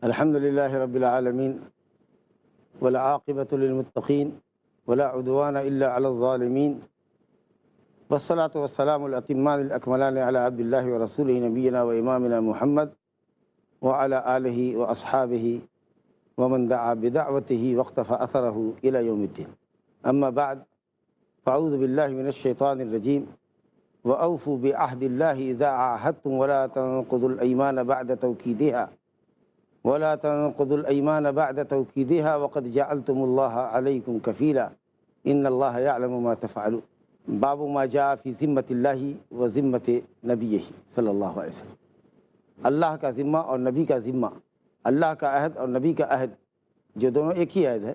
الحمد لله رب العالمين والعاقبة للمتقين ولا عدوان إلا على الظالمين والصلاة والسلام الأتمان الأكملان على عبد الله ورسوله نبينا وإمامنا محمد وعلى آله وأصحابه ومن دعا بدعوته واقتفى أثره إلى يوم الدين. أما بعد، فأعوذ بالله من الشيطان الرجيم. وأوفوا بعهد الله إذا عاهدتم ولا تنقضوا الأيمان بعد توكيدها ولا تنقضوا الأيمان بعد توكيدها وقد جعلتم الله عليكم كفيلا إن الله يعلم ما تفعلون. باب ما جاء في ذمة الله وذمة نبيه صلی اللہ علیہ وسلم. اللہ کا ذمہ اور نبی کا ذمہ، اللہ کا عہد اور نبی کا عہد جو دونوں ایک ہی عہد ہے،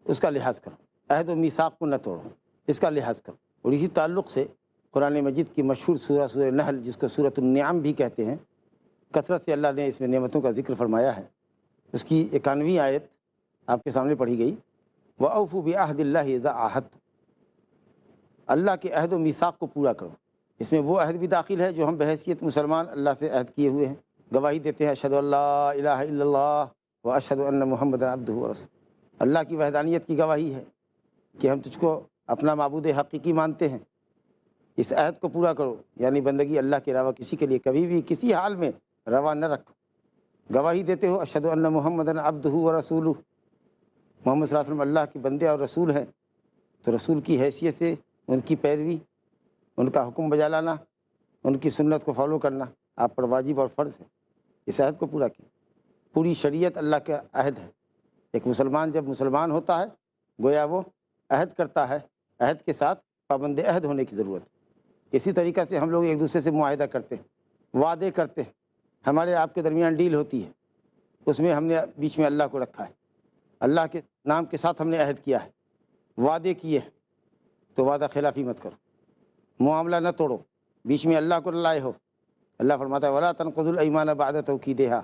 اس کا لحاظ کرو. عہد و میثاق کو نہ توڑو، اس کا لحاظ کرو. اور اسی تعلق سے قرآن مجید کی مشہور سورہ سورہ نحل، جس کو سورۃ النعم بھی کہتے ہیں، کثرت سے اللہ نے اس میں نعمتوں کا ذکر فرمایا ہے. اس کی 91ویں آیت آپ کے سامنے پڑھی گئی. وَأَوْفُوا بِعَهْدِ اللَّهِ إِذَا عَاهَدتُّم. اللہ کے عہد و میثاق کو پورا کرو. اس میں وہ عہد بھی داخل ہے جو ہم بحیثیت مسلمان اللہ سے عہد کیے ہوئے ہیں، گواہی دیتے ہیں اشہد ان لا الہ الا اللہ واشہد ان محمدا عبدہ ورسولہ. اللہ کی وحدانیت کی گواہی ہے کہ ہم تجھ کو اپنا معبود حقیقی مانتے ہیں. اس عہد کو پورا کرو، یعنی بندگی اللہ کے علاوہ کسی کے لیے کبھی بھی کسی حال میں روا نہ رکھو. گواہی دیتے ہو اشہد ان محمدا عبدہ ورسولہ، محمد صلی اللہ علیہ وسلم اللہ کے بندے اور رسول ہیں. تو رسول کی حیثیت سے ان کی پیروی، ان کا حکم بجا لانا، ان کی سنت کو فالو کرنا آپ پر واجب اور فرض ہے. اس عہد کو پورا کیجیے. پوری شریعت اللہ کا عہد ہے. ایک مسلمان جب مسلمان ہوتا ہے گویا وہ عہد کرتا ہے، عہد کے ساتھ پابند عہد ہونے کی ضرورت ہے. اسی طریقہ سے ہم لوگ ایک دوسرے سے معاہدہ کرتے ہیں، وعدے کرتے ہیں. ہمارے آپ کے درمیان ڈیل ہوتی ہے، اس میں ہم نے بیچ میں اللہ کو رکھا ہے، اللہ کے نام کے ساتھ ہم نے عہد کیا ہے، وعدے کیے ہیں. تو وعدہ خلافی مت کرو، معاملہ نہ توڑو، بیچ میں اللہ کو نہ لائے ہو. اللہ فرماتا ہے وَلَا تَنْقُضُوا الْأَيْمَانَ بَعْدَ تَوْكِيدِهَا.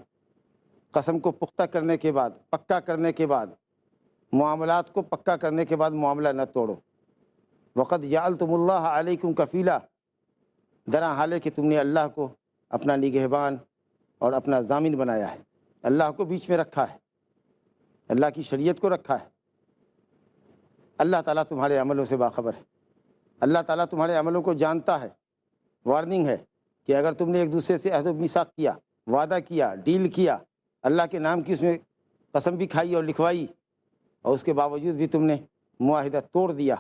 قسم کو پختہ کرنے کے بعد، پکا کرنے کے بعد، معاملات کو پکا کرنے کے بعد معاملہ نہ توڑو. وَقَدْ جَعَلْتُمُ اللَّهَ عَلَيْكُمْ كَفِيلًا. درا حال ہے کہ تم نے اللہ کو اپنا نگہبان اور اپنا ضامن بنایا ہے. اللہ کو بیچ میں رکھا ہے، اللہ کی شریعت کو رکھا ہے. اللہ تعالیٰ تمہارے عملوں سے باخبر ہے، اللہ تعالیٰ تمہارے عملوں کو جانتا ہے. وارننگ ہے کہ اگر تم نے ایک دوسرے سے عہد و میثاق کیا، وعدہ کیا، ڈیل کیا، اللہ کے نام کی اس میں قسم بھی کھائی اور لکھوائی، اور اس کے باوجود بھی تم نے معاہدہ توڑ دیا،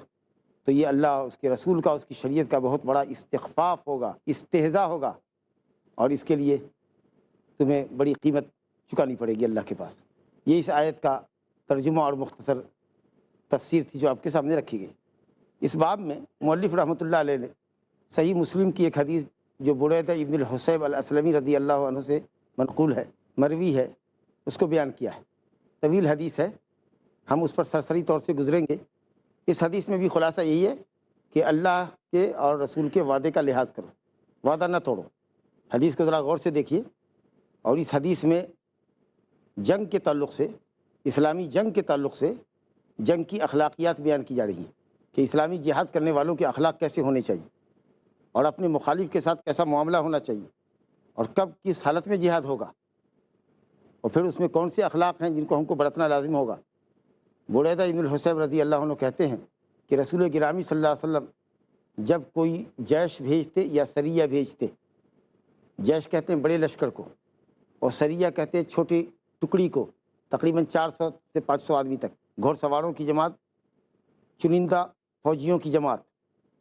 تو یہ اللہ، اس کے رسول کا، اس کی شریعت کا بہت بڑا استخفاف ہوگا، استہزاء ہوگا، اور اس کے لیے تمہیں بڑی قیمت چکانی پڑے گی اللہ کے پاس. یہ اس آیت کا ترجمہ اور مختصر تفسیر تھی جو آپ کے سامنے رکھی گئی. اس باب میں مؤلف رحمۃ اللہ علیہ نے صحیح مسلم کی ایک حدیث جو بریدہ ابن الحصیب الاسلمی رضی اللہ عنہ سے منقول ہے، مروی ہے، اس کو بیان کیا ہے. طویل حدیث ہے، ہم اس پر سرسری طور سے گزریں گے. اس حدیث میں بھی خلاصہ یہی ہے کہ اللہ کے اور رسول کے وعدے کا لحاظ کرو، وعدہ نہ توڑو. حدیث کو ذرا غور سے دیکھیے. اور اس حدیث میں جنگ کے تعلق سے، اسلامی جنگ کے تعلق سے جنگ کی اخلاقیات بیان کی جا رہی ہیں کہ اسلامی جہاد کرنے والوں کے اخلاق کیسے ہونے چاہیے، اور اپنے مخالف کے ساتھ کیسا معاملہ ہونا چاہیے، اور کب کس حالت میں جہاد ہوگا، اور پھر اس میں کون سے اخلاق ہیں جن کو ہم کو برتنا لازم ہوگا. بریدہ ابن الحصیب رضی اللہ عنہ کہتے ہیں کہ رسول گرامی صلی اللہ علیہ وسلم جب کوئی جیش بھیجتے یا سریہ بھیجتے، جیش کہتے ہیں بڑے لشکر کو، اور سریہ کہتے ہیں چھوٹی ٹکڑی کو، تقریباً 400 سے 500 آدمی تک، گھوڑ سواروں کی جماعت، چنندہ فوجیوں کی جماعت.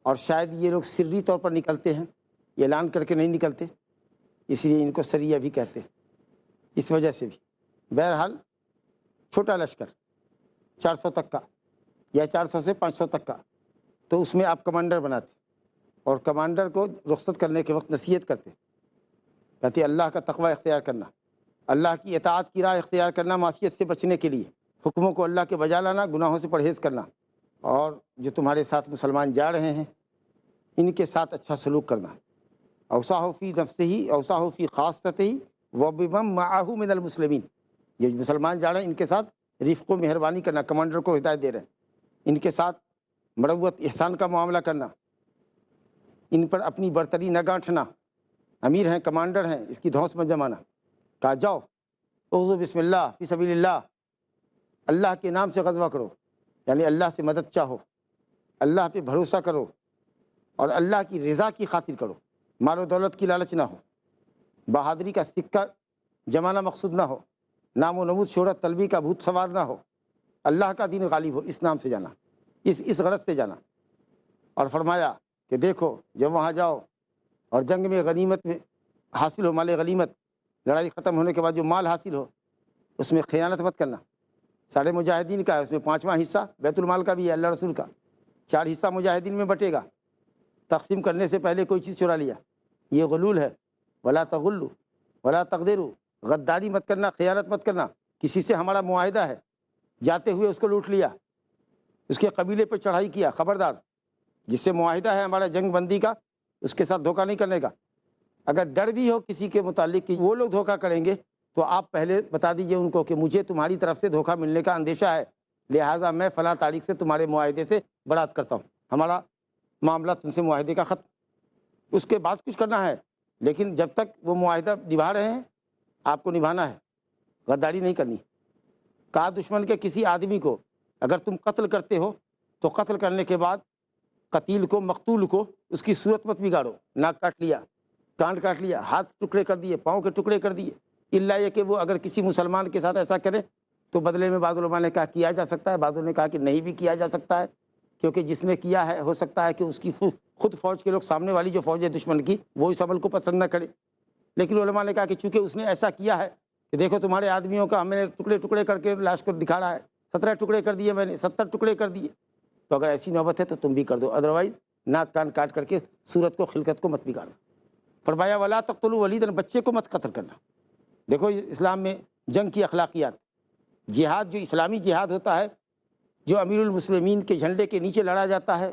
اور شاید یہ لوگ سری طور پر نکلتے ہیں، اعلان کر کے نہیں نکلتے، اس لیے ان کو سریہ بھی کہتے ہیں. اس وجہ سے بھی بہرحال چھوٹا لشکر 400 تک کا یا 400 سے 500 تک کا، تو اس میں آپ کمانڈر بناتے اور کمانڈر کو رخصت کرنے کے وقت نصیحت کرتے، کہتے اللہ کا تقوی اختیار کرنا، اللہ کی اطاعت کی راہ اختیار کرنا معصیت سے بچنے کے لیے، حکموں کو اللہ کے بجا لانا، گناہوں سے پرہیز کرنا، اور جو تمہارے ساتھ مسلمان جا رہے ہیں ان کے ساتھ اچھا سلوک کرنا، اوصاہ فی نفسہ اوصاہ فی خاصتہ وبمن معہ من المسلمین، یہ مسلمان جا رہے ہیں ان کے ساتھ رفق و مہربانی کرنا، کمانڈر کو ہدایت دے رہے ہیں، ان کے ساتھ مروت احسان کا معاملہ کرنا، ان پر اپنی برتری نہ گانٹھنا، امیر ہیں کمانڈر ہیں اس کی دھونس مت جمانا، کہا جاؤ اغزو بسم اللہ فی سبیل اللہ، اللہ کے نام سے غزوہ کرو، یعنی اللہ سے مدد چاہو، اللہ پہ بھروسہ کرو اور اللہ کی رضا کی خاطر کرو، مال و دولت کی لالچ نہ ہو، بہادری کا سکہ جمانا مقصود نہ ہو، نام و نمود شہرت طلبی کا بھوت سوار نہ ہو، اللہ کا دین غالب ہو، اس نام سے جانا، اس غرض سے جانا۔ اور فرمایا کہ دیکھو جب وہاں جاؤ اور جنگ میں غنیمت میں حاصل ہو، مال غنیمت، لڑائی ختم ہونے کے بعد جو مال حاصل ہو اس میں خیانت مت کرنا، سارے مجاہدین کا ہے، اس میں 5واں حصہ بیت المال کا بھی ہے، اللہ رسول کا، 4 حصہ مجاہدین میں بٹے گا، تقسیم کرنے سے پہلے کوئی چیز چرا لیا، یہ غلول ہے، ولا تغلوا ولا تغدروا، غداری مت کرنا، خیانت مت کرنا، کسی سے ہمارا معاہدہ ہے، جاتے ہوئے اس کو لوٹ لیا، اس کے قبیلے پہ چڑھائی کیا، خبردار، جس سے معاہدہ ہے ہمارا جنگ بندی کا اس کے ساتھ دھوکہ نہیں کرنے کا، اگر ڈر بھی ہو کسی کے متعلق کہ وہ لوگ دھوکہ کریں گے تو آپ پہلے بتا دیجئے ان کو کہ مجھے تمہاری طرف سے دھوکہ ملنے کا اندیشہ ہے، لہٰذا میں فلاں تاریخ سے تمہارے معاہدے سے برات کرتا ہوں، ہمارا معاملہ تم سے معاہدے کا ختم، اس کے بعد کچھ کرنا ہے، لیکن جب تک وہ معاہدہ نبھا رہے ہیں آپ کو نبھانا ہے، غداری نہیں کرنی۔ کہا دشمن کے کسی آدمی کو اگر تم قتل کرتے ہو تو قتل کرنے کے بعد قتیل کو، مقتول کو، اس کی صورت مت بگاڑو، ناک کاٹ لیا، کان کاٹ لیا، ہاتھ ٹکڑے کر دیے، پاؤں کے ٹکڑے کر دیے، الا یہ کہ وہ اگر کسی مسلمان کے ساتھ ایسا کرے تو بدلے میں بعض علماء نے کہا کیا جا سکتا ہے، بعضوں نے کہا کہ نہیں بھی کیا جا سکتا ہے، کیونکہ جس نے کیا ہے ہو سکتا ہے کہ اس کی خود فوج کے لوگ، سامنے والی جو فوج ہے دشمن کی، وہ اس عمل کو پسند نہ کرے، لیکن علماء نے کہا کہ چونکہ اس نے ایسا کیا ہے کہ دیکھو تمہارے آدمیوں کا ہم نے ٹکڑے ٹکڑے کر کے لاش کو دکھا رہا ہے، 17 ٹکڑے کر دیے میں نے، 70 ٹکڑے کر دیے، تو اگر ایسی نوبت ہے تو تم بھی کر دو، ادروائز ناک کان کاٹ کر کے صورت کو، خلقت کو مت بگاڑنا۔ فرمایا ولا تقتلوا ولیدا، بچے کو مت قتل کرنا۔ دیکھو اسلام میں جنگ کی اخلاقیات، جہاد جو اسلامی جہاد ہوتا ہے، جو امیر المسلمین کے جھنڈے کے نیچے لڑا جاتا ہے،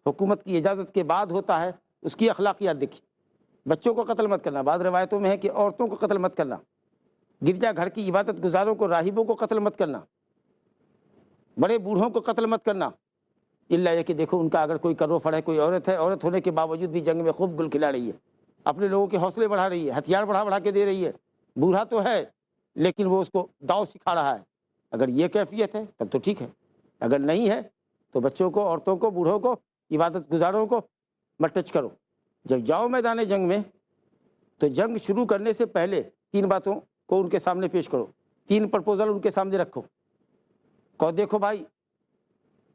حکومت کی اجازت کے بعد ہوتا ہے، اس کی اخلاقیات دیکھیے۔ بچوں کو قتل مت کرنا، بعض روایتوں میں ہے کہ عورتوں کو قتل مت کرنا، گرجا گھر کی عبادت گزاروں کو، راہبوں کو قتل مت کرنا، بڑے بوڑھوں کو قتل مت کرنا، الا یہ کہ دیکھو ان کا اگر کوئی کرو فڑ ہے، کوئی عورت ہے، عورت ہونے کے باوجود بھی جنگ میں خوب گل کھلا رہی ہے، اپنے لوگوں کے حوصلے بڑھا رہی ہے، ہتھیار بڑھا بڑھا کے دے رہی ہے، بوڑھا تو ہے لیکن وہ اس کو داؤ سکھا رہا ہے، اگر یہ کیفیت ہے تب تو ٹھیک ہے، اگر نہیں ہے تو بچوں کو، عورتوں کو، بوڑھوں کو، عبادت گزاروں کو مت ٹچ کرو۔ جب جاؤ میدان جنگ میں تو جنگ شروع کرنے سے پہلے 3 باتوں کو ان کے سامنے پیش کرو، 3 پرپوزل ان کے سامنے رکھو، کہو دیکھو بھائی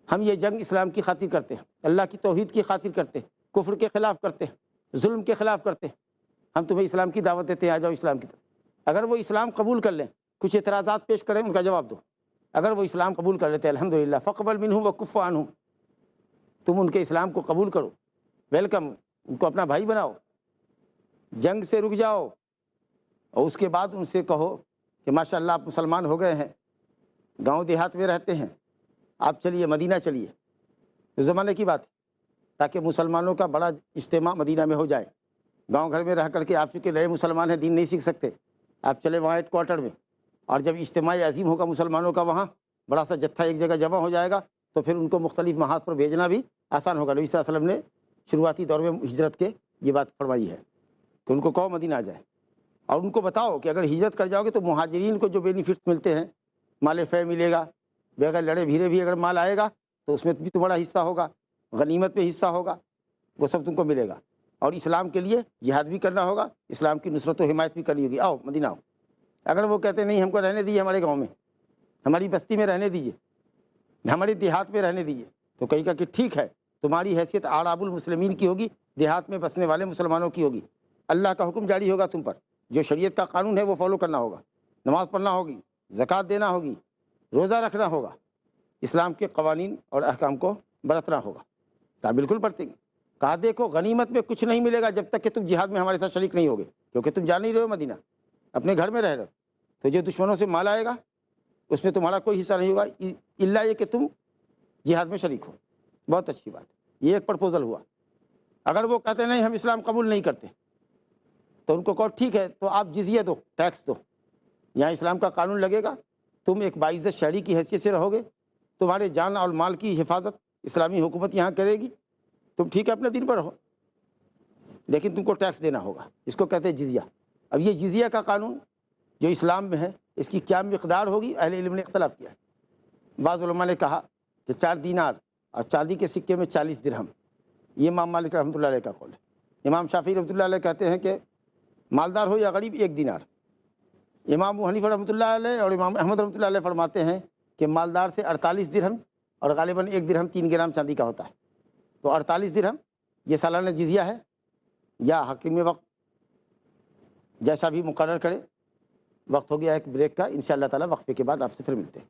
ہم یہ جنگ اسلام کی خاطر کرتے ہیں، اللہ کی توحید کی خاطر کرتے ہیں، کفر کے خلاف کرتے ہیں، ظلم کے خلاف کرتے ہیں، ہم تمہیں اسلام کی دعوت دیتے ہیں، آ جاؤ اسلام کی طرف۔ اگر وہ اسلام قبول کر لیں، کچھ اعتراضات پیش کریں، ان کا جواب دو، اگر وہ اسلام قبول کر لیتے ہیں الحمدللہ، فقبل منہم وکف عنہم، تم ان کے اسلام کو قبول کرو، ویلکم، ان کو اپنا بھائی بناؤ، جنگ سے رک جاؤ، اور اس کے بعد ان سے کہو کہ ماشاءاللہ آپ مسلمان ہو گئے ہیں، گاؤں دیہات میں رہتے ہیں، آپ چلیے مدینہ چلیے، اس زمانے کی بات ہے، تاکہ مسلمانوں کا بڑا اجتماع مدینہ میں ہو جائے، گاؤں گھر میں رہ کر کے آپ چونکہ نئے مسلمان ہیں، دین نہیں سیکھ سکتے، آپ چلے وہاں ہیڈ کوارٹر میں، اور جب اجتماع عظیم ہوگا مسلمانوں کا، وہاں بڑا سا جتھا ایک جگہ جمع ہو جائے گا، تو پھر ان کو مختلف محاذ پر بھیجنا بھی آسان ہوگا۔ نبی صلی اللہ علیہ وسلم نے شروعاتی دور میں ہجرت کے یہ بات فرمائی ہے کہ ان کو کہو مدینہ آ جائے، اور ان کو بتاؤ کہ اگر ہجرت کر جاؤ گے تو مہاجرین کو جو بینیفٹس ملتے ہیں، مال فے ملے گا، بغیر لڑے بھیڑے بھی اگر مال آئے گا تو اس میں بھی تمہارا حصہ ہوگا، غنیمت میں حصہ ہوگا، وہ سب تم کو ملے گا، اور اسلام کے لیے جہاد بھی کرنا ہوگا، اسلام کی نصرت و حمایت بھی کرنی ہوگی، آؤ مدینہ آؤ۔ اگر وہ کہتے نہیں ہم کو رہنے دیجیے ہمارے گاؤں میں، ہماری بستی میں رہنے دیجیے، ہمارے دیہات میں رہنے دیجیے، تو کہیں گا کہ ٹھیک ہے، تمہاری حیثیت اعراب المسلمین کی ہوگی، دیہات میں بسنے والے مسلمانوں کی ہوگی، اللہ کا حکم جاری ہوگا تم پر، جو شریعت کا قانون ہے وہ فالو کرنا ہوگا، نماز پڑھنا ہوگی، زکوٰۃ دینا ہوگی، روزہ رکھنا ہوگا، اسلام کے قوانین اور احکام کو برتنا ہوگا۔ کہا بالکل پرتیں گے۔ کہا دیکھو غنیمت میں کچھ نہیں ملے گا جب تک کہ تم جہاد میں ہمارے ساتھ شریک نہیں ہوگے، کیونکہ تم جا نہیں رہے ہو مدینہ، اپنے گھر میں رہ رہے ہو، تو جو دشمنوں سے مال آئے گا اس میں تمہارا کوئی حصہ نہیں ہوگا الا یہ کہ تم جہاد میں شریک ہو۔ بہت اچھی بات، یہ ایک پرپوزل ہوا۔ اگر وہ کہتے نہیں ہم اسلام قبول نہیں کرتے تو ان کو کہو ٹھیک ہے تو آپ جزیہ دو، ٹیکس دو، یہاں اسلام کا قانون لگے گا، تم ایک باعزت شہری کی حیثیت سے رہو گے، تمہارے جان اور مال کی حفاظت اسلامی حکومت یہاں کرے گی، تم ٹھیک ہے اپنے دین پر رہو، لیکن تم کو ٹیکس دینا ہوگا۔ اس کو کہتے ہیں جزیہ۔ اب یہ جزیہ کا قانون جو اسلام میں ہے اس کی کیا مقدار ہوگی، اہل علم نے اختلاف کیا ہے۔ بعض علماء نے کہا کہ 4 دینار اور چاندی کے سکے میں 40 درہم، یہ امام مالک رحمۃ اللہ علیہ کا قول ہے۔ امام شافعی رحمۃ اللہ علیہ کہتے ہیں کہ مالدار ہو یا غریب 1 دینار۔ امام ابو حنیفہ رحمۃ اللہ علیہ اور امام احمد رحمۃ اللہ علیہ فرماتے ہیں کہ مالدار سے 48 درہم، اور غالباً 1 درہم 3 گرام چاندی کا ہوتا ہے، تو 48 درہم یہ سالانہ جزیہ ہے، یا حاکم وقت جیسا بھی مقرر کرے۔ وقت ہو گیا ایک بریک کا، انشاءاللہ تعالی وقفے کے بعد آپ سے پھر ملتے ہیں۔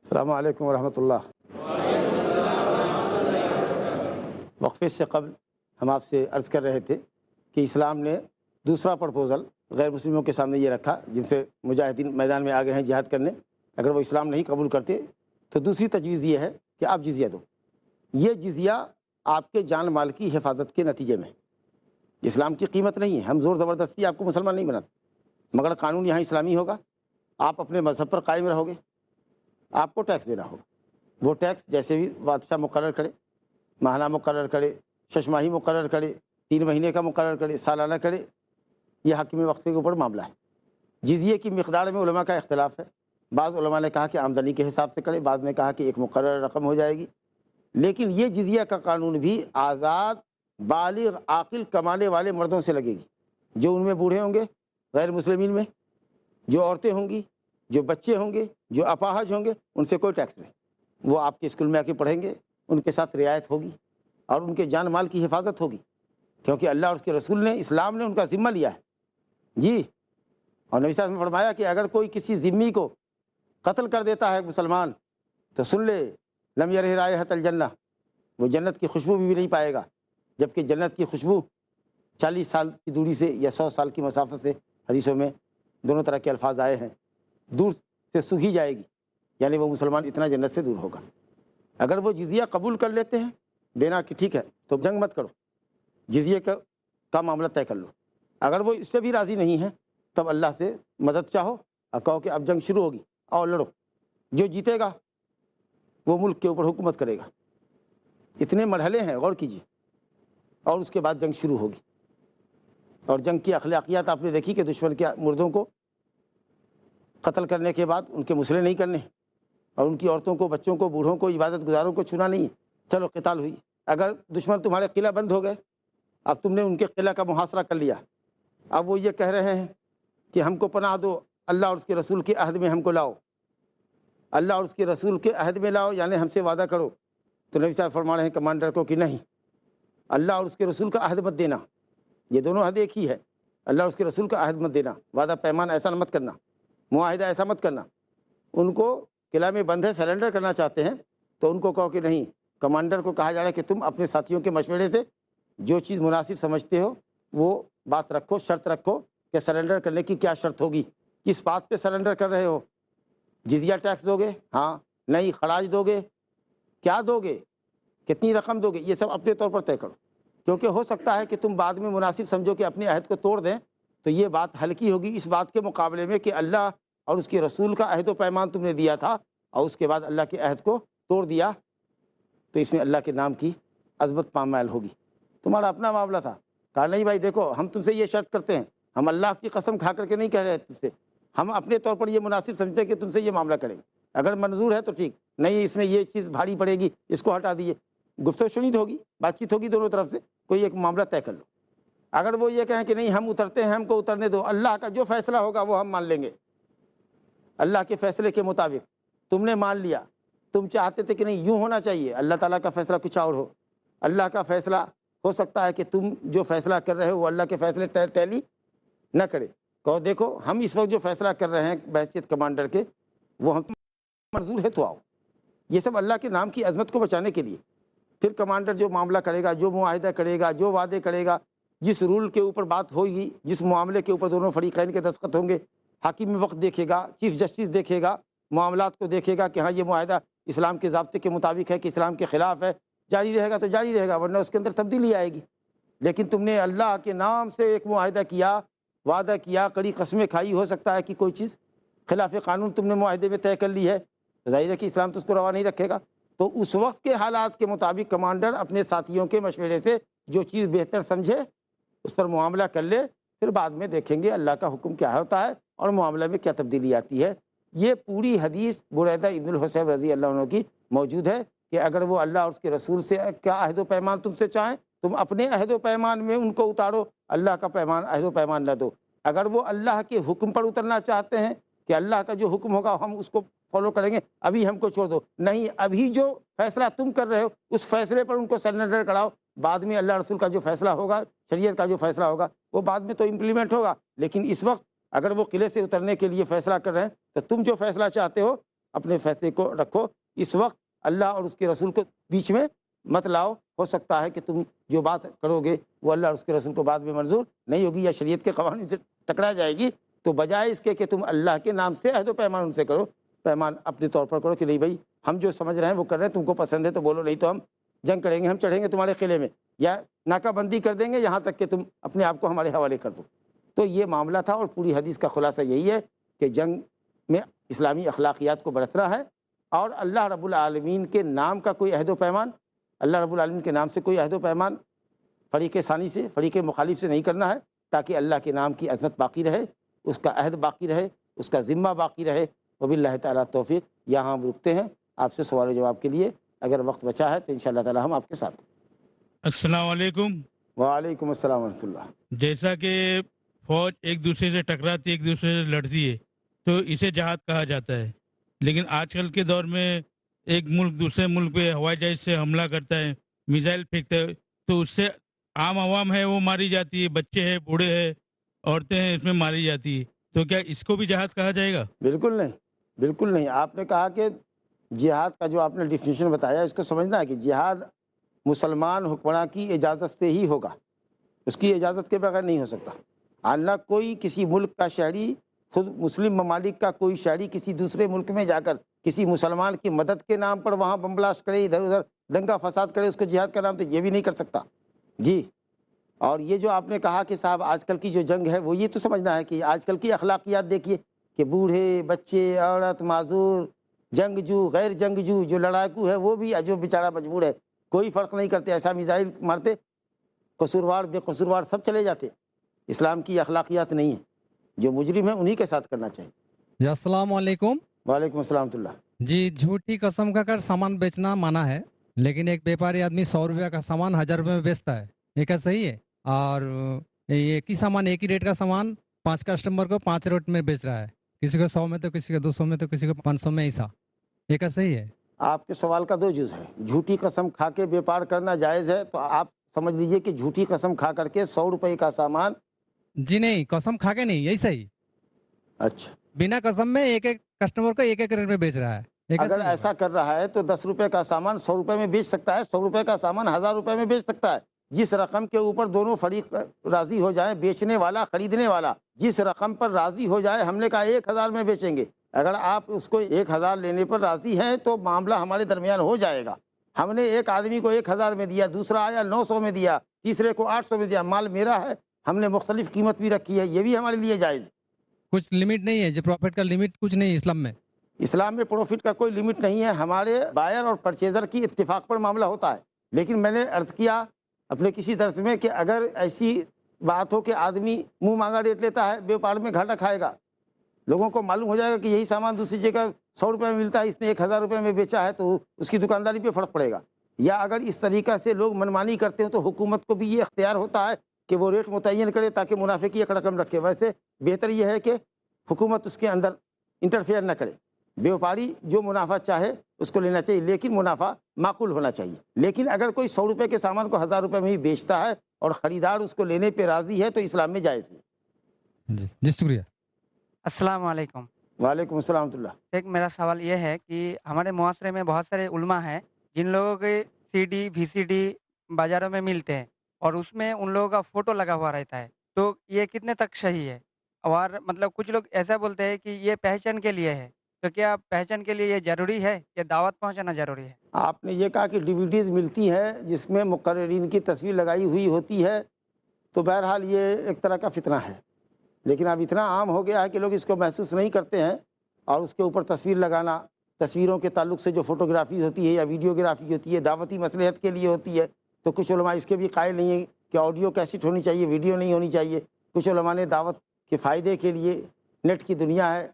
السلام علیکم ورحمۃ اللہ۔ وقفے سے قبل ہم آپ سے عرض کر رہے تھے کہ اسلام نے دوسرا پرپوزل غیر مسلموں کے سامنے یہ رکھا جن سے مجاہدین میدان میں آگے ہیں جہاد کرنے، اگر وہ اسلام نہیں قبول کرتے تو دوسری تجویز یہ ہے کہ آپ جزیہ دو۔ یہ جزیہ آپ کے جان مال کی حفاظت کے نتیجے میں، اسلام کی قیمت نہیں ہے، ہم زور زبردستی آپ کو مسلمان نہیں بناتے، مگر قانون یہاں اسلامی ہوگا، آپ اپنے مذہب پر قائم رہو گے، آپ کو ٹیکس دینا ہوگا۔ وہ ٹیکس جیسے بھی بادشاہ مقرر کرے، ماہانہ مقرر کرے، 6 ماہی مقرر کرے، 3 مہینے کا مقرر کرے، سالانہ کرے، یہ حاکم وقفے کے اوپر معاملہ ہے۔ جزیے کی مقدار میں علماء کا اختلاف ہے، بعض علماء نے کہا کہ آمدنی کے حساب سے کرے، بعض نے کہا کہ ایک مقرر رقم ہو جائے گی، لیکن یہ جزیہ کا قانون بھی آزاد بالغ عاقل کمانے والے مردوں سے لگے گی، جو ان میں بوڑھے ہوں گے غیر مسلمین میں، جو عورتیں ہوں گی، جو بچے ہوں گے، جو اپاہج ہوں گے، ان سے کوئی ٹیکس نہیں۔ وہ آپ کے اسکول میں آ کے پڑھیں گے، ان کے ساتھ رعایت ہوگی اور ان کے جان مال کی حفاظت ہوگی، کیونکہ اللہ اور اس کے رسول نے، اسلام نے ان کا ذمہ لیا ہے جی۔ اور نبی صلی اللہ علیہ وسلم نے فرمایا کہ اگر کوئی کسی ذمی کو قتل کر دیتا ہے مسلمان تو سن لے، لم یرہ رائحۃ الجنہ، وہ جنت کی خوشبو بھی نہیں پائے گا، جبکہ جنت کی خوشبو 40 سال کی دوری سے یا 100 سال کی مسافت سے، حدیثوں میں دونوں طرح کے الفاظ آئے ہیں، دور سے سونگھی جائے گی، یعنی وہ مسلمان اتنا جنت سے دور ہوگا۔ اگر وہ جزیہ قبول کر لیتے ہیں دینا کہ ٹھیک ہے تو جنگ مت کرو، جزیے کا معاملہ طے کر لو۔ اگر وہ اس سے بھی راضی نہیں ہیں تب اللہ سے مدد چاہو اور کہو کہ اب جنگ شروع ہوگی، اور لڑو، جو جیتے گا وہ ملک کے اوپر حکومت کرے گا۔ اتنے مرحلے ہیں، غور کیجیے، اور اس کے بعد جنگ شروع ہوگی۔ اور جنگ کی اخلاقیات آپ نے دیکھی کہ دشمن کے مردوں کو قتل کرنے کے بعد ان کے مسئلے نہیں کرنے، اور ان کی عورتوں کو، بچوں کو، بوڑھوں کو، عبادت گزاروں کو چھونا نہیں ہے۔ چلو قتال ہوئی، اگر دشمن تمہارے قلعہ بند ہو گئے، اب تم نے ان کے قلعہ کا محاصرہ کر لیا، اب وہ یہ کہہ رہے ہیں کہ ہم کو پناہ دو، اللہ اور اس کے رسول کے عہد میں ہم کو لاؤ، اللہ اور اس کے رسول کے عہد میں لاؤ، یعنی ہم سے وعدہ کرو۔ تو نبی صاحب فرما رہے ہیں کمانڈر کو کہ نہیں، اللہ اور اس کے رسول کا عہد مت دینا، یہ دونوں عہد ایک ہی ہے، اللہ اور اس کے رسول کا عہد مت دینا، وعدہ پیمان ایسا مت کرنا، معاہدہ ایسا مت کرنا۔ ان کو قلعہ میں بند ہے، سرنڈر کرنا چاہتے ہیں، تو ان کو کہو کہ نہیں، کمانڈر کو کہا جا رہا ہے کہ تم اپنے ساتھیوں کے مشورے سے جو چیز مناسب سمجھتے ہو وہ بات رکھو، شرط رکھو کہ سرنڈر کرنے کی کیا شرط ہوگی، کس بات پہ سرنڈر کر رہے ہو، جزیہ ٹیکس دو گے؟ ہاں، نہیں، خراج دو گے؟ کیا دو گے؟ کتنی رقم دو گے؟ یہ سب اپنے طور پر طے کرو، کیونکہ ہو سکتا ہے کہ تم بعد میں مناسب سمجھو کہ اپنے عہد کو توڑ دیں، تو یہ بات ہلکی ہوگی اس بات کے مقابلے میں کہ اللہ اور اس کے رسول کا عہد و پیمان تم نے دیا تھا اور اس کے بعد اللہ کے عہد کو توڑ دیا، تو اس میں اللہ کے نام کی عظمت پامال ہوگی۔ تمہارا اپنا معاملہ تھا، کہا نہیں بھائی دیکھو ہم تم سے یہ شرط کرتے ہیں، ہم اللہ کی قسم کھا کر کے نہیں کہہ رہے تم سے، ہم اپنے طور پر یہ مناسب سمجھتے ہیں کہ تم سے یہ معاملہ کریں، اگر منظور ہے تو ٹھیک، نہیں اس میں یہ چیز بھاری پڑے گی، اس کو ہٹا دیجیے، گفتگو شنید ہوگی، بات چیت ہوگی دونوں طرف سے، کوئی ایک معاملہ طے کر لو۔ اگر وہ یہ کہیں کہ نہیں ہم اترتے ہیں، ہم کو اترنے دو، اللہ کا جو فیصلہ ہوگا وہ ہم مان لیں گے، اللہ کے فیصلے کے مطابق، تم نے مان لیا، تم چاہتے تھے کہ نہیں یوں ہونا چاہیے، اللہ تعالیٰ کا فیصلہ کچھ اور ہو، اللہ کا فیصلہ ہو سکتا ہے کہ تم جو فیصلہ کر رہے ہو وہ اللہ کے فیصلے ٹیلی نہ کرے، کہو دیکھو ہم اس وقت جو فیصلہ کر رہے ہیں بحیثیت کمانڈر کے، وہ ہم منظور ہے تو آؤ. یہ سب اللہ کے نام کی عظمت کو بچانے کے لیے. پھر کمانڈر جو معاملہ کرے گا, جو معاہدہ کرے گا, جو وعدے کرے گا, جس رول کے اوپر بات ہوگی, جس معاملے کے اوپر دونوں فریقین کے دستخط ہوں گے, حاکم وقت دیکھے گا, چیف جسٹس دیکھے گا, معاملات کو دیکھے گا کہ ہاں یہ معاہدہ اسلام کے ضابطے کے مطابق ہے کہ اسلام کے خلاف ہے, جاری رہے گا تو جاری رہے گا, ورنہ اس کے اندر تبدیلی آئے گی. لیکن تم نے اللہ کے نام سے ایک معاہدہ کیا, وعدہ کیا, کڑی قسمیں کھائی, ہو سکتا ہے کہ کوئی چیز خلاف قانون تم نے معاہدے میں طے کر لی ہے, ظاہر ہے کہ اسلام تو اس کو روا نہیں رکھے گا. تو اس وقت کے حالات کے مطابق کمانڈر اپنے ساتھیوں کے مشورے سے جو چیز بہتر سمجھے اس پر معاملہ کر لے, پھر بعد میں دیکھیں گے اللہ کا حکم کیا ہوتا ہے اور معاملہ میں کیا تبدیلی آتی ہے. یہ پوری حدیث بریدہ ابن الحصیب رضی اللہ عنہ کی موجود ہے کہ اگر وہ اللہ اور اس کے رسول سے کیا عہد و پیمان تم سے چاہیں, تم اپنے عہد و پیمان میں ان کو اتارو, اللہ کا پیمان عہد و پیمان نہ دو. اگر وہ اللہ کے حکم پر اترنا چاہتے ہیں کہ اللہ کا جو حکم ہوگا ہم اس کو فالو کریں گے, ابھی ہم کو چھوڑ دو, نہیں, ابھی جو فیصلہ تم کر رہے ہو اس فیصلے پر ان کو سرنڈر کراؤ, بعد میں اللہ رسول کا جو فیصلہ ہوگا, شریعت کا جو فیصلہ ہوگا وہ بعد میں تو امپلیمنٹ ہوگا. لیکن اس وقت اگر وہ قلعے سے اترنے کے لیے فیصلہ کر رہے ہیں تو تم جو فیصلہ چاہتے ہو اپنے فیصلے کو رکھو, اس وقت اللہ اور اس کے رسول کو بیچ میں مت لاؤ. ہو سکتا ہے کہ تم جو بات کرو گے وہ اللہ اور اس کے رسول کو بعد میں منظور نہیں ہوگی یا شریعت کے قوانین سے ٹکرا جائے گی. تو بجائے اس کے کہ تم اللہ کے نام سے عہد و پیمان ان سے کرو, پیمان اپنے طور پر کرو کہ نہیں بھائی ہم جو سمجھ رہے ہیں وہ کر رہے ہیں, تم کو پسند ہے تو بولو, نہیں تو ہم جنگ کریں گے, ہم چڑھیں گے تمہارے قلعے میں یا ناکہ بندی کر دیں گے یہاں تک کہ تم اپنے آپ کو ہمارے حوالے کر دو. تو یہ معاملہ تھا اور پوری حدیث کا خلاصہ یہی ہے کہ جنگ میں اسلامی اخلاقیات کو برتنا ہے اور اللہ رب العالمین کے نام کا کوئی عہد و پیمان, اللہ رب العالمین کے نام سے کوئی عہد و پیمان فریق ثانی سے, فریق مخالف سے نہیں کرنا ہے, تاکہ اللہ کے نام کی عظمت باقی رہے, اس کا عہد باقی رہے, اس کا ذمہ باقی رہے. وباللہ تعالیٰ توفیق. یہاں ہم رکتے ہیں آپ سے سوال و جواب کے لیے, اگر وقت بچا ہے تو انشاءاللہ تعالیٰ ہم آپ کے ساتھ. السلام علیکم. وعلیکم السلام ورحمۃ اللہ. جیسا کہ فوج ایک دوسرے سے ٹکراتی ہے, ایک دوسرے سے لڑتی ہے, تو اسے جہاد کہا جاتا ہے. لیکن آج کل کے دور میں ایک ملک دوسرے ملک پہ ہوائی جہاز سے حملہ کرتا ہے, میزائل پھینکتا ہے, تو اس سے عام عوام ہے وہ ماری جاتی ہے, بچے ہیں, بوڑھے ہیں, عورتیں ہیں, اس میں ماری جاتی ہے. تو کیا اس کو بھی جہاد کہا جائے گا؟ بالکل نہیں, بالکل نہیں. آپ نے کہا کہ جہاد کا جو آپ نے ڈیفینیشن بتایا اس کو سمجھنا ہے کہ جہاد مسلمان حکمراں کی اجازت سے ہی ہوگا, اس کی اجازت کے بغیر نہیں ہو سکتا. اللہ کوئی کسی ملک کا شہری, خود مسلم ممالک کا کوئی شہری کسی دوسرے ملک میں جا کر کسی مسلمان کی مدد کے نام پر وہاں بم بلاسٹ کرے, ادھر ادھر دنگا فساد کرے, اس کو جہاد کا نام تو یہ بھی نہیں کر سکتا. جی, اور یہ جو آپ نے کہا کہ صاحب آج کل کی جو جنگ ہے وہ یہ تو سمجھنا ہے کہ آج کل کی اخلاقیات دیکھیے کہ بوڑھے, بچے, عورت, معذور, جنگجو, غیر جنگجو, جو لڑاکو ہے وہ بھی, جو بیچارہ مجبور ہے, کوئی فرق نہیں کرتے, ایسا میزائل مارتے, قصوروار بے قصوروار سب چلے جاتے. اسلام کی اخلاقیات نہیں ہیں, جو مجرم ہیں انہی کے ساتھ کرنا چاہیے. جی السلام علیکم. وعلیکم السلام ورحمۃ اللہ. جی جھوٹی قسم کا کر سامان بیچنا منع ہے, لیکن ایک بیپاری آدمی 100 روپیہ کا سامان 1000 روپے میں بیچتا ہے, یہ کیا صحیح ہے؟ اور ایک ہی سامان, ایک ہی ریٹ کا سامان 5 کسٹمر کو 5 ریٹ میں بیچ رہا ہے, کسی کو 100 میں تو کسی کو 200 میں تو کسی کو 500 میں, ایسا یہ کیا صحیح ہے؟ آپ کے سوال کا 2 جز ہے. جھوٹی قسم کھا کے بیپار کرنا جائز ہے, تو آپ سمجھ لیجئے کہ جھوٹی قسم کھا کر کے 100 روپے کا سامان. جی نہیں, قسم کھا کے نہیں, یہی صحیح. اچھا, بنا قسم میں ایک ایک کسٹمر کو ایک ایک ریٹ میں بیچ رہا ہے. اگر ایسا کر رہا ہے تو 10 روپے کا سامان 100 روپے میں بیچ سکتا ہے, 100 روپے کا سامان 1000 روپے میں بیچ سکتا ہے. جس رقم کے اوپر دونوں فریق راضی ہو جائیں, بیچنے والا, خریدنے والا, جس رقم پر راضی ہو جائے, ہم نے کہا 1000 میں بیچیں گے, اگر آپ اس کو 1000 لینے پر راضی ہیں تو معاملہ ہمارے درمیان ہو جائے گا. ہم نے ایک آدمی کو 1000 میں دیا, دوسرا آیا 900 میں دیا, تیسرے کو 800 میں دیا, مال میرا ہے, ہم نے مختلف قیمت بھی رکھی ہے, یہ بھی ہمارے لیے جائز. کچھ لمٹ نہیں ہے جو پروفٹ کا لمٹ کچھ نہیں اسلام میں. اسلام میں پروفٹ کا کوئی لمٹ نہیں ہے, ہمارے بائر اور پرچیزر کی اتفاق پر معاملہ ہوتا ہے. لیکن میں نے عرض کیا اپنے کسی درس میں کہ اگر ایسی بات ہو کہ آدمی منہ مانگا ریٹ لیتا ہے, بیوپار میں گھاٹا کھائے گا. لوگوں کو معلوم ہو جائے گا کہ یہی سامان دوسری جگہ 100 روپے میں ملتا ہے, اس نے 1000 روپے میں بیچا ہے, تو اس کی دکانداری پہ فرق پڑے گا. یا اگر اس طریقہ سے لوگ منمانی کرتے ہیں تو حکومت کو بھی یہ اختیار ہوتا ہے کہ وہ ریٹ متعین کرے تاکہ منافع کی ایک رقم رکھے. ویسے بہتر یہ ہے کہ حکومت اس کے اندر انٹرفیئر نہ کرے, بیوپاری جو منافع چاہے اس کو لینا چاہیے, لیکن منافع معقول ہونا چاہیے. لیکن اگر کوئی 100 روپے کے سامان کو 1000 روپے میں ہی بیچتا ہے اور خریدار اس کو لینے پہ راضی ہے تو اسلام میں جائز ہے. جی شکریہ. السلام علیکم. وعلیکم السلام ورحمۃ اللہ۔ ایک میرا سوال یہ ہے کہ ہمارے معاشرے میں بہت سارے علماء ہیں جن لوگوں کے سی ڈی وی سی ڈی بازاروں میں ملتے ہیں اور اس میں ان لوگوں کا فوٹو لگا ہوا رہتا ہے، تو یہ کتنے تک صحیح ہے؟ اور مطلب کچھ لوگ ایسا بولتے ہیں کہ یہ پہچان کے لیے ہے، تو کیا پہچان کے لیے یہ ضروری ہے یا دعوت پہنچانا ضروری ہے؟ آپ نے یہ کہا کہ ڈی وی ڈیز ملتی ہیں جس میں مقررین کی تصویر لگائی ہوئی ہوتی ہے، تو بہرحال یہ ایک طرح کا فتنہ ہے، لیکن اب اتنا عام ہو گیا ہے کہ لوگ اس کو محسوس نہیں کرتے ہیں، اور اس کے اوپر تصویر لگانا، تصویروں کے تعلق سے جو فوٹوگرافی ہوتی ہے یا ویڈیوگرافی ہوتی ہے دعوتی مصلحت کے لیے ہوتی ہے، تو کچھ علماء اس کے بھی قائل نہیں ہیں کہ آڈیو کیسٹ ہونی چاہیے، ویڈیو نہیں ہونی چاہیے۔ کچھ علماء نے دعوت کے فائدے کے لیے، نیٹ کی دنیا ہے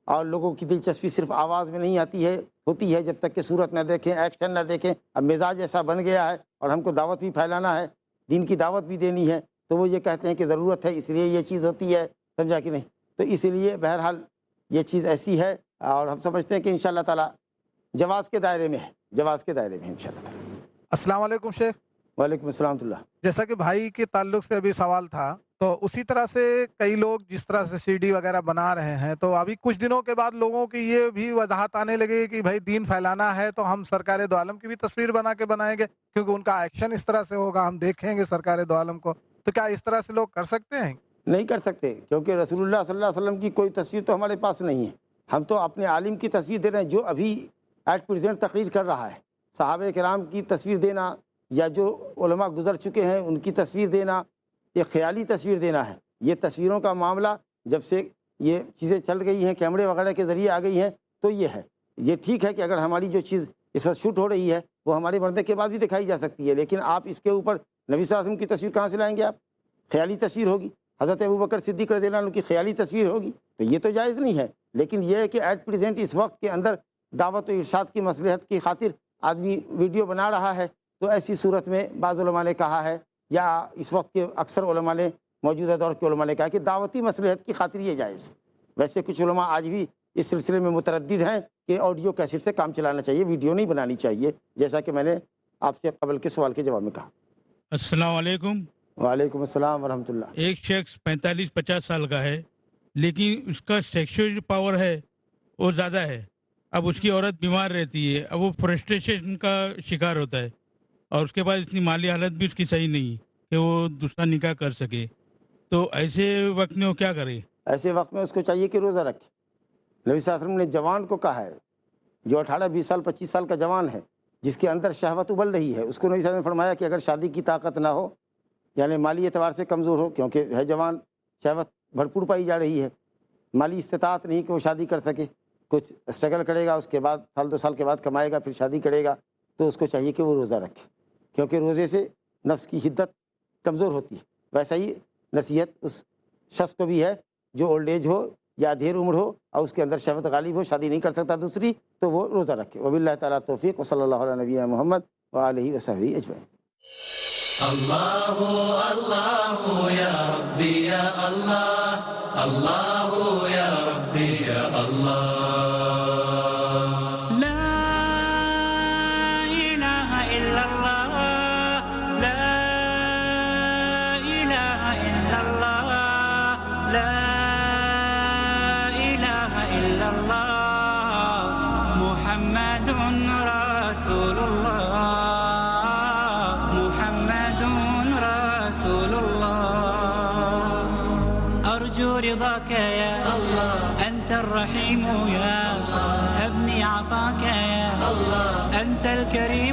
اور لوگوں کی دلچسپی صرف آواز میں نہیں ہوتی ہے جب تک کہ صورت نہ دیکھیں، ایکشن نہ دیکھیں۔ اب مزاج ایسا بن گیا ہے اور ہم کو دعوت بھی پھیلانا ہے، دین کی دعوت بھی دینی ہے، تو وہ یہ کہتے ہیں کہ ضرورت ہے اس لیے یہ چیز ہوتی ہے، سمجھا کہ نہیں؟ تو اس لیے بہرحال یہ چیز ایسی ہے، اور ہم سمجھتے ہیں کہ انشاءاللہ تعالی جواز کے دائرے میں ہے، جواز کے دائرے میں انشاءاللہ تعالی۔ السلام علیکم شیخ۔ وعلیکم السلام ورحمۃ اللہ۔ جیسا کہ بھائی کے تعلق سے ابھی سوال تھا، تو اسی طرح سے کئی لوگ جس طرح سے سی ڈی وغیرہ بنا رہے ہیں، تو ابھی کچھ دنوں کے بعد لوگوں کی یہ بھی وضاحت آنے لگے کہ بھائی دین پھیلانا ہے تو ہم سرکار دو عالم کی بھی تصویر بنا کے بنائیں گے، کیونکہ ان کا ایکشن اس طرح سے ہوگا، ہم دیکھیں گے سرکار دو عالم کو۔ تو کیا اس طرح سے لوگ کر سکتے ہیں؟ نہیں کر سکتے، کیونکہ رسول اللہ صلی اللہ علیہ وسلم کی کوئی تصویر تو ہمارے پاس نہیں ہے، ہم تو اپنے عالم کی تصویر دے رہے ہیں جو ابھی ایٹ پریزنٹ تقریر کر رہا ہے۔ صحابہ کرام کی تصویر دینا یا جو علماء گزر چکے ہیں ان کی تصویر دینا، یہ خیالی تصویر دینا ہے۔ یہ تصویروں کا معاملہ جب سے یہ چیزیں چل گئی ہیں، کیمرے وغیرہ کے ذریعے آ گئی ہیں، تو یہ ہے، یہ ٹھیک ہے کہ اگر ہماری جو چیز اس وقت شوٹ ہو رہی ہے وہ ہمارے مرنے کے بعد بھی دکھائی جا سکتی ہے، لیکن آپ اس کے اوپر نبی صلی اللہ علیہ وسلم کی تصویر کہاں سے لائیں گے؟ آپ خیالی تصویر ہوگی، حضرت ابوبکر صدیق رضی اللہ عنہ کی خیالی تصویر ہوگی، تو یہ تو جائز نہیں ہے۔ لیکن یہ ہے کہ ایٹ پریزنٹ اس وقت کے اندر دعوت و ارشاد کی مصلحت کی خاطر آدمی ویڈیو بنا رہا ہے، تو ایسی صورت میں بعض علماء نے کہا ہے، یا اس وقت کے اکثر علماء نے، موجودہ دور کے علماء نے کہا کہ دعوتی مصلحت کی خاطر یہ جائز۔ ویسے کچھ علماء آج بھی اس سلسلے میں متردد ہیں کہ آڈیو کیسٹ سے کام چلانا چاہیے، ویڈیو نہیں بنانی چاہیے، جیسا کہ میں نے آپ سے قبل کے سوال کے جواب میں کہا۔ السلام علیکم۔ وعلیکم السلام ورحمۃ اللہ۔ ایک شخص 45-50 سال کا ہے، لیکن اس کا سیکشل پاور ہے وہ زیادہ ہے۔ اب اس کی عورت بیمار رہتی ہے، اب وہ فرسٹریشن کا شکار ہوتا ہے، اور اس کے بعد اتنی مالی حالت بھی اس کی صحیح نہیں کہ وہ دوسرا نکاح کر سکے، تو ایسے وقت میں وہ کیا کرے؟ ایسے وقت میں اس کو چاہیے کہ روزہ رکھے۔ نبی صلی اللہ علیہ وسلم نے جوان کو کہا ہے، جو 18 20 سال 25 سال کا جوان ہے، جس کے اندر شہوت ابل رہی ہے، اس کو نبی صلی اللہ علیہ وسلم نے فرمایا کہ اگر شادی کی طاقت نہ ہو، یعنی مالی اعتبار سے کمزور ہو، کیونکہ ہے جوان، شہوت بھرپور پائی جا رہی ہے، مالی استطاعت نہیں کہ وہ شادی کر سکے، کچھ اسٹرگل کرے گا، اس کے بعد سال 2 سال کے بعد کمائے گا، پھر شادی کرے گا، تو اس کو چاہیے کہ وہ روزہ رکھے، کیونکہ روزے سے نفس کی حدت کمزور ہوتی ہے۔ ویسا ہی نصیحت اس شخص کو بھی ہے جو اولڈ ایج ہو یا دیر عمر ہو اور اس کے اندر شہوت غالب ہو، شادی نہیں کر سکتا دوسری، تو وہ روزہ رکھے۔ وباللہ تعالیٰ توفیق، وصلی اللہ علیہ نبینا محمد وآلہ وصحبہ اجمعین۔ اللہ اللہ یا ربی یا اللہ، اللہ یا ربی یا اللہ۔ محمد رسول الله، محمد رسول الله، أرجو رضاك يا الله، أنت الرحيم يا الله، هبني عطاك يا الله، أنت الكريم